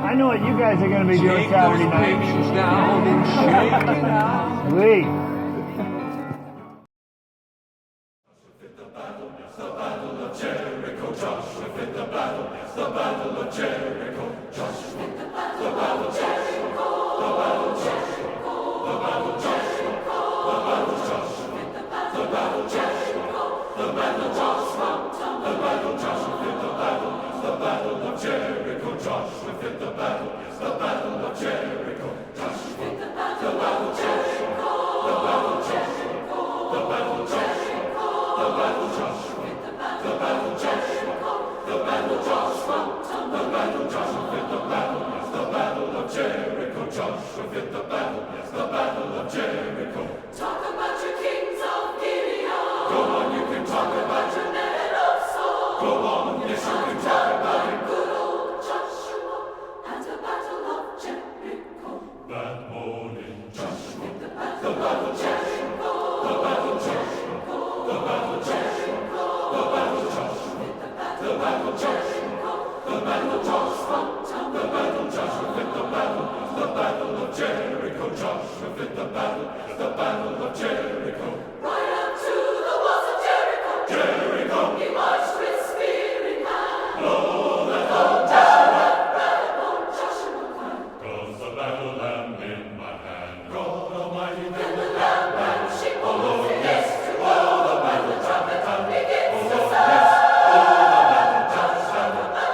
I know what you guys are going to be doing Saturday night. Down and shake it out. Sweet. Talk about your kings of Gilead. Go on, you can talk about your men of Saul. Go on, yes, you can talk about it. Good old Joshua and the battle of Jericho. That morning, Joshua, the battle of Jericho. The battle of Jericho. The battle of Jericho. The battle of Joshua. The battle of Jericho. The battle of Joshua. The battle of Joshua. The battle of Jericho. Joshua fit the battle. The battle of Jericho. Right up to the walls of Jericho. Jericho. He marched with spear in hand. Lo, that old Joshua, battleborn Joshua cried. God's the battle lamb in my hand. God Almighty, then the lamb banshee blows. Yes, to all the battle trumpet begins to sound.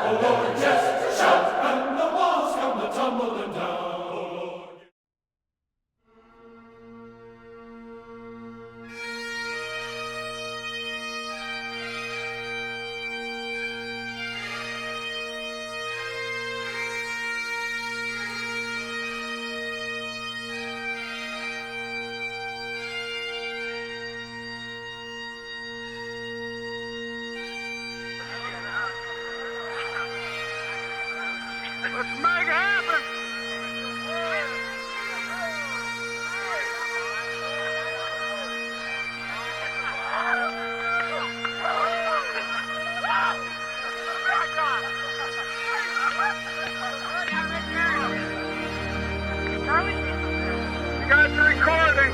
Oh Lord, yes, to shout, and the walls come tumbling down. Let's make it happen! Charlie, you guys are recording.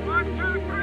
1, 2, 3.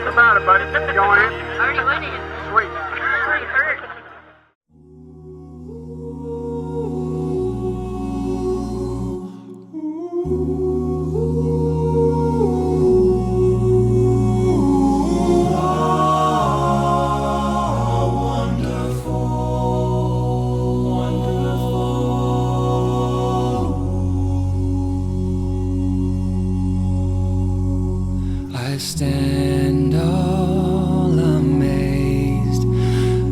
What's about it, buddy? Going in? Already went in. Sweet. I stand all amazed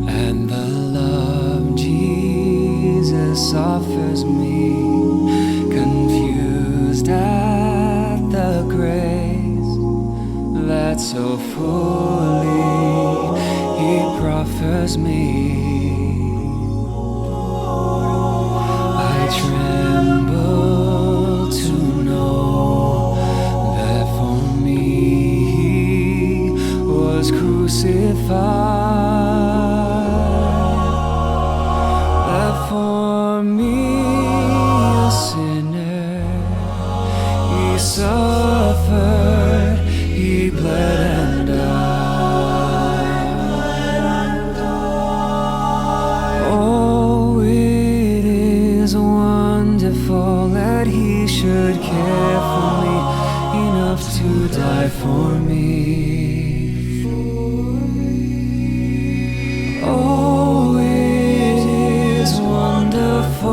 at the love Jesus offers me, confused at the grace that so fully He proffers me. I tremble to know that for me He was crucified, that for me a sinner He suffered, He bled and died. Oh, it is wonderful that He should care for me enough to die for me. Oh, it is wonderful,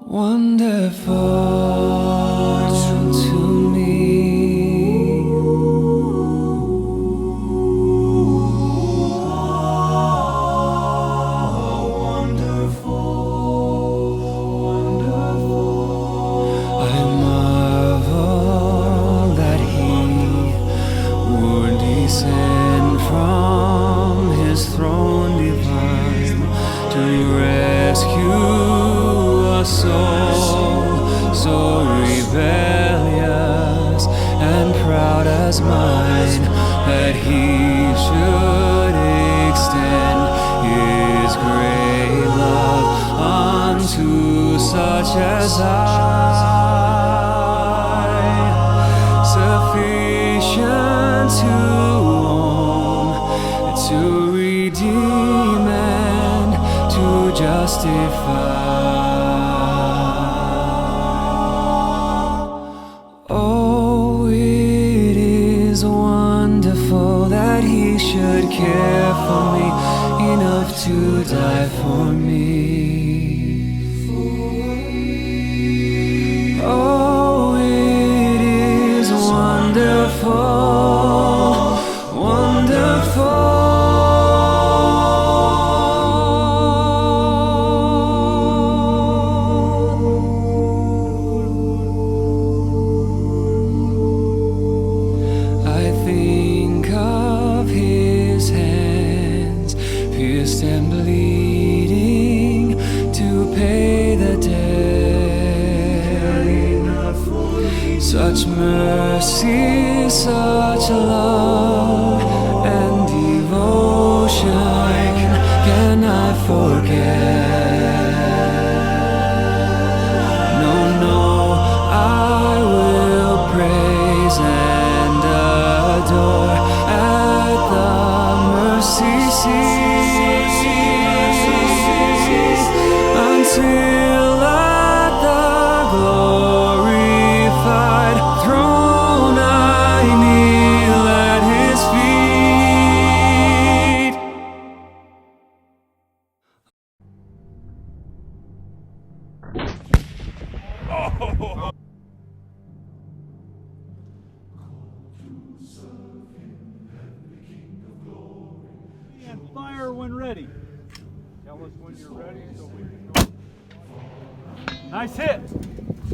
wonderful to me. I marvel that He would descend from His throne divine to rescue a soul so rebellious and proud as mine, that He should extend His great love unto such as I, sufficient to own, to redeem and to justify. Oh, it is wonderful that He should care for me enough to die for me. Oh, it is wonderful, wonderful. I think of His hands, pierced and bleeding, to pay the debt. Such mercy, such love and devotion can I forget? No, no, I will praise and adore at the mercy seat until at the glorified throne I kneel at His feet. And fire when ready. Tell us when you're ready so we can go. Nice hit.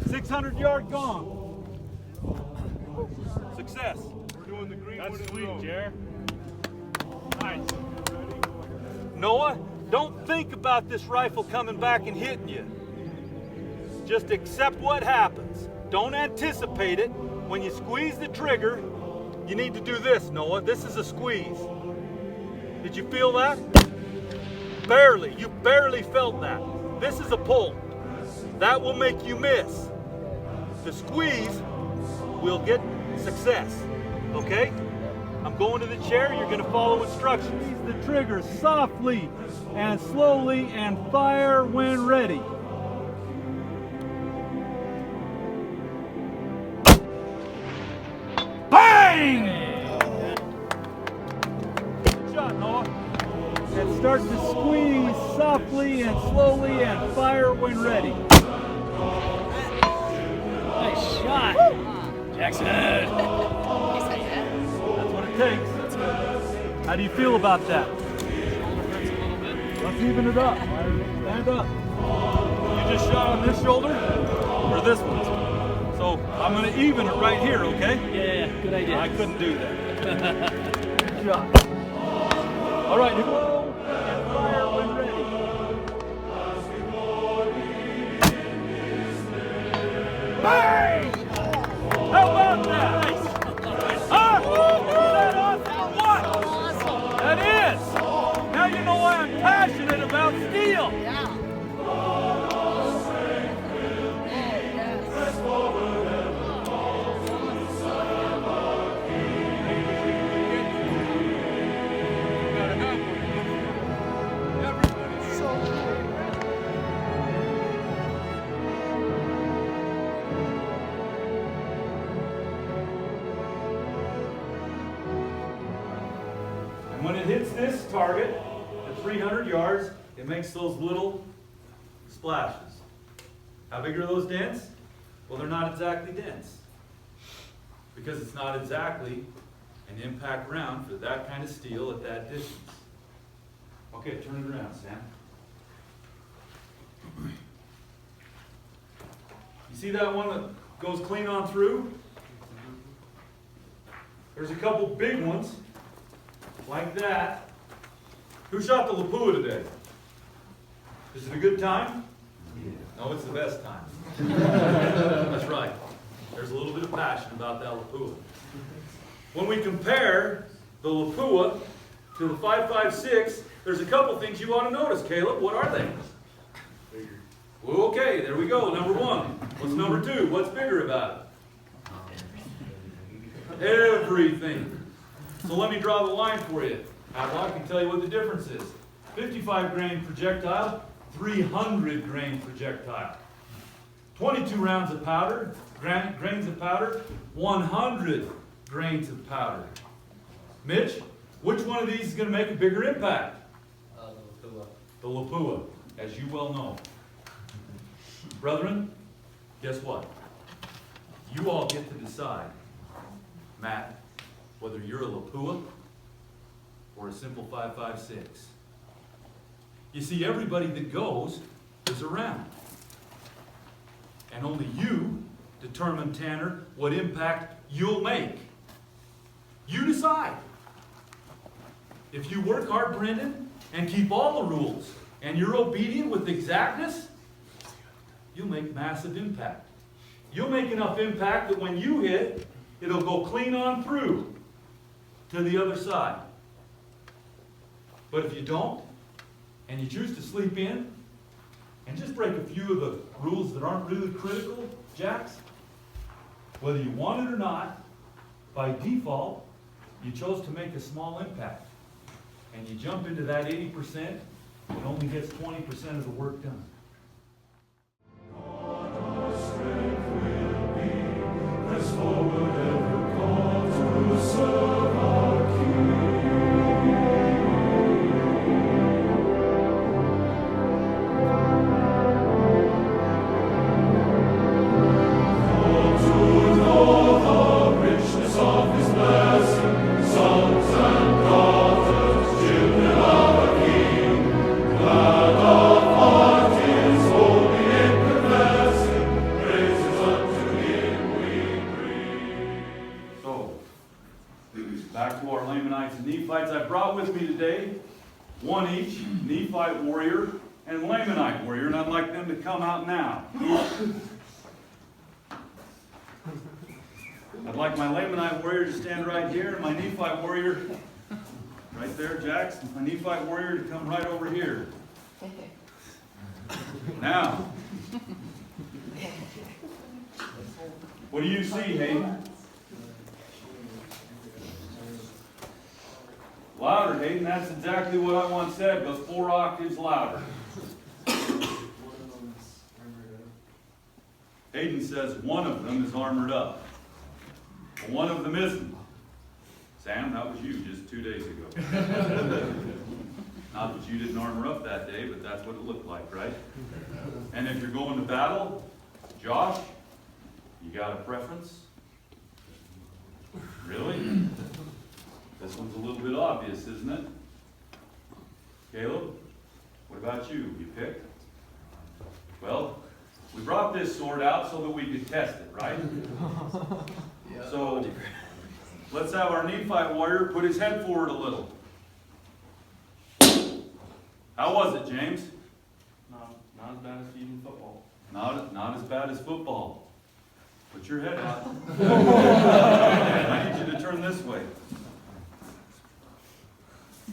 600-yard gone. Success. We're doing the green. That's one sweet, in a row. Jer. Nice. Ready? Go ahead. Noah, don't think about this rifle coming back and hitting you. Just accept what happens. Don't anticipate it. When you squeeze the trigger, you need to do this, Noah. This is a squeeze. Did you feel that? Barely. You barely felt that. This is a pull. That will make you miss. The squeeze will get success. Okay? I'm going to the chair. You're going to follow instructions. Squeeze the trigger softly and slowly and fire when ready. Bang! Good shot, Noah. And start to squeeze softly and slowly and fire when ready. Nice shot. Jackson. That's what it takes. How do you feel about that? Let's even it up. Stand up. You just shot on this shoulder or this one? So I'm going to even it right here, okay? Yeah, good idea. I couldn't do that. Good job. All right, go and fire when ready. Bang! How about that? Huh? Is that awesome? What? That is. Now you know why I'm passionate about steel. And when it hits this target at 300 yards, it makes those little splashes. How big are those dents? Well, they're not exactly dents, because it's not exactly an impact round for that kind of steel at that distance. Okay, turn it around, Sam. You see that one that goes clean on through? There's a couple big ones like that. Who shot the Lapua today? Is it a good time? No, it's the best time. That's right. There's a little bit of passion about that Lapua. When we compare the Lapua to the 5.56, there's a couple things you ought to notice, Caleb. What are they? Bigger. Well, okay, there we go. Number one. What's number two? What's bigger about it? Everything. So let me draw the line for you. I can tell you what the difference is. 55 grain projectile, 300 grain projectile. 22 rounds of powder, grains of powder, 100 grains of powder. Mitch, which one of these is going to make a bigger impact? The Lapua, as you well know. Brethren, guess what? You all get to decide, Matt, whether you're a Lapua or a simple 5.56. You see, everybody that goes is around. And only you determine, Tanner, what impact you'll make. You decide. If you work hard, Brendan, and keep all the rules, and you're obedient with exactness, you'll make massive impact. You'll make enough impact that when you hit, it'll go clean on through to the other side. But if you don't, and you choose to sleep in, and just break a few of the rules that aren't really critical, Jacks, whether you want it or not, by default, you chose to make a small impact. And you jump into that 80%, it only gets 20% of the work done. Back to our Lamanites and Nephites. I brought with me today one each, Nephite warrior and Lamanite warrior, and I'd like them to come out now. I'd like my Lamanite warrior to stand right here, and my Nephite warrior right there, Jax, my Nephite warrior to come right over here. Now, what do you see, Hayden? Louder, Hayden. That's exactly what I once said, but 4 octaves louder. Hayden says one of them is armored up. But one of them isn't. Sam, that was you just 2 days ago. Not that you didn't armor up that day, but that's what it looked like, right? And if you're going to battle, Josh, you got a preference? This one's a little bit obvious, isn't it? Caleb, what about you? You picked? Well, we brought this sword out so that we could test it, right? So, let's have our Nephite warrior put his head forward a little. How was it, James? Not as bad as even football. Not as bad as football. Put your head out. I need you to turn this way.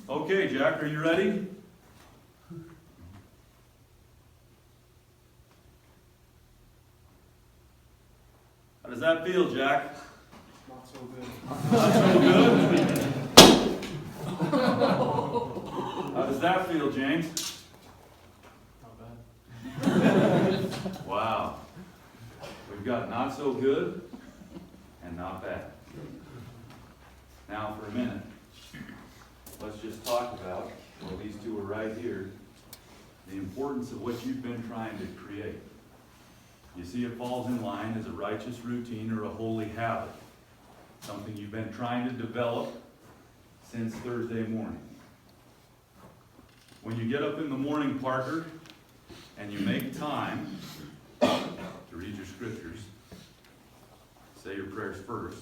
Okay, Jack, are you ready? How does that feel, Jack? Not so good. Not so good? How does that feel, James? Not bad. Wow. We've got not so good and not bad. Now for a minute, let's just talk about, well, these two are right here, the importance of what you've been trying to create. You see, it falls in line as a righteous routine or a holy habit, something you've been trying to develop since Thursday morning. When you get up in the morning, Parker, and you make time to read your scriptures, say your prayers first,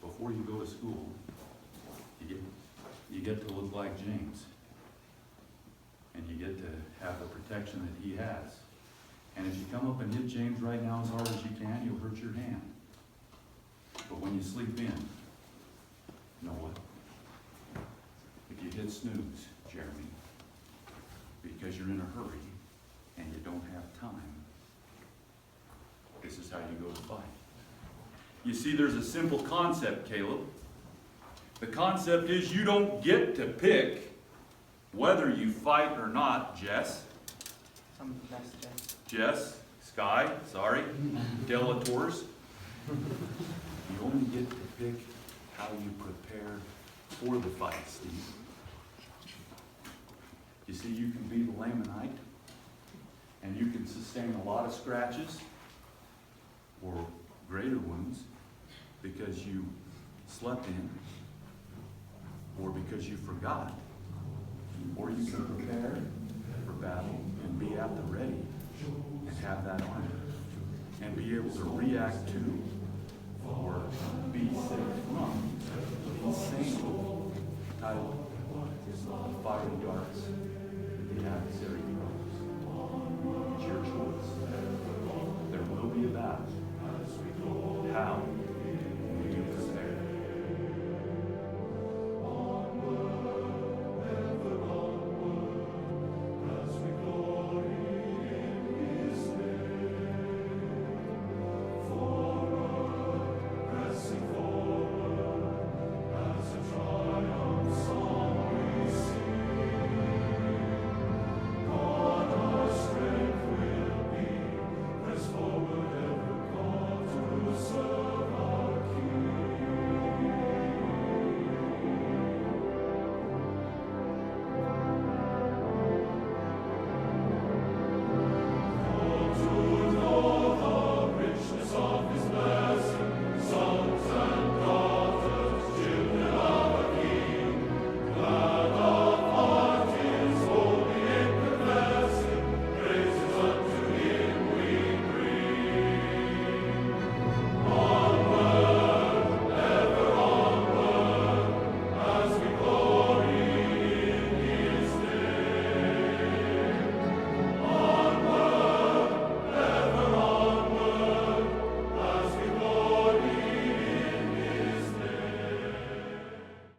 before you go to school, you get to look like James. And you get to have the protection that he has. And if you come up and hit James right now as hard as you can, you'll hurt your hand. But when you sleep in, you know what? If you hit snooze, Jeremy, because you're in a hurry and you don't have time, this is how you go to fight. You see, there's a simple concept, Caleb. The concept is you don't get to pick whether you fight or not, Jess. Jess, Sky, sorry, Delators. You only get to pick how you prepare for the fight, Steve. You see, you can be the Lamanite, and you can sustain a lot of scratches or greater wounds because you slept in, or because you forgot, or you can prepare for battle and be at the ready and have that armor and be able to react to